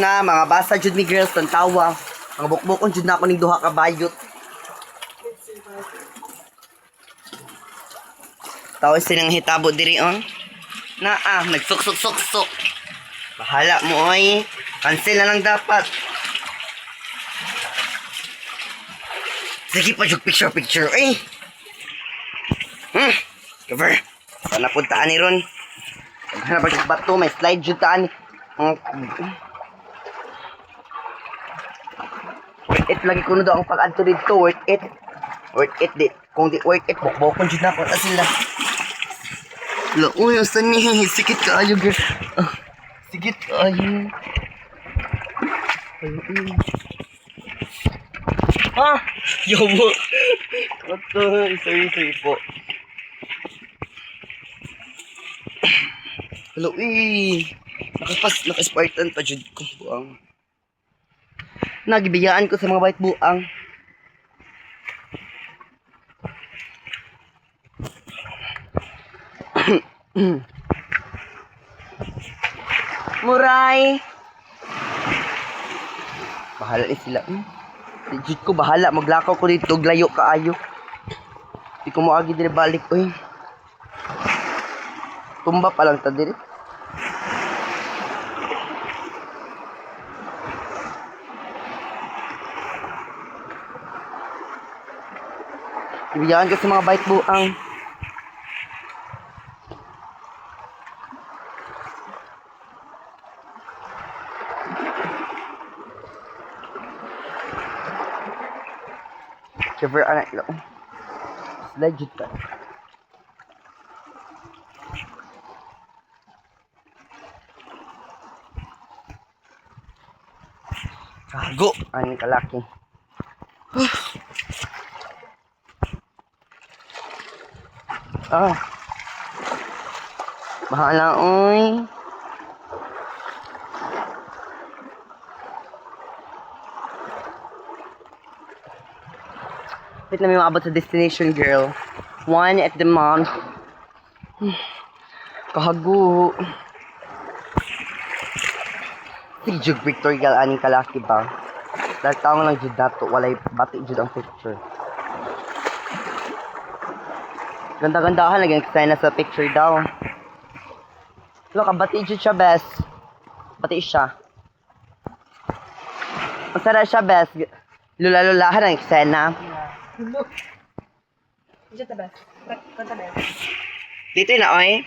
na mga basa jud mi girls tantawa. Mga bukbukon jud na ako ning duha ka bayot. Tawis silang hitabo diri on. Nagsuksok-suksok. Bahala mo oy. Cancel na lang dapat. Sige pa jud picture eh. Cover. Sana puntaan ni ron. Sana pa jud bato may slide jud taan. Worth it lagi kuno daw ang pag-adto dito, worth it. Worth it di. Kung di worth it, bukbukon jud na ko ta sila. Lo, uy, asan ni? Sikit kaayo, girl. Sikit kaayo. Yobo. Sorry po. Hello, naka-Spartan pa jud ko buang. Nagibiyaan ko sa mga white buang. Muray. Bahala ni sila. Digit ko bahala maglakaw ko dito glayo kaayo. Di ko mo agi diri balik oy. Tumba pa lang ta diri. Ibigyan ko sa mga bait buang. Cover anak lo. Legit ka. Kago ang kalaki. Bahala oy. Wait na may maabot sa destination, girl. 1 at the mom. Kahago. Si Jug Victorial aning kalaki ba? Dahil taong lang jud dato, walay bati jud ang picture. Ganda-gandahan lagi ang eksena sa picture daw. Look, bati jud siya, best. Bati siya. Masara siya, best. Lula-lulahan ang eksena. Dito ta ba? Kanta ba? Dito na, oy.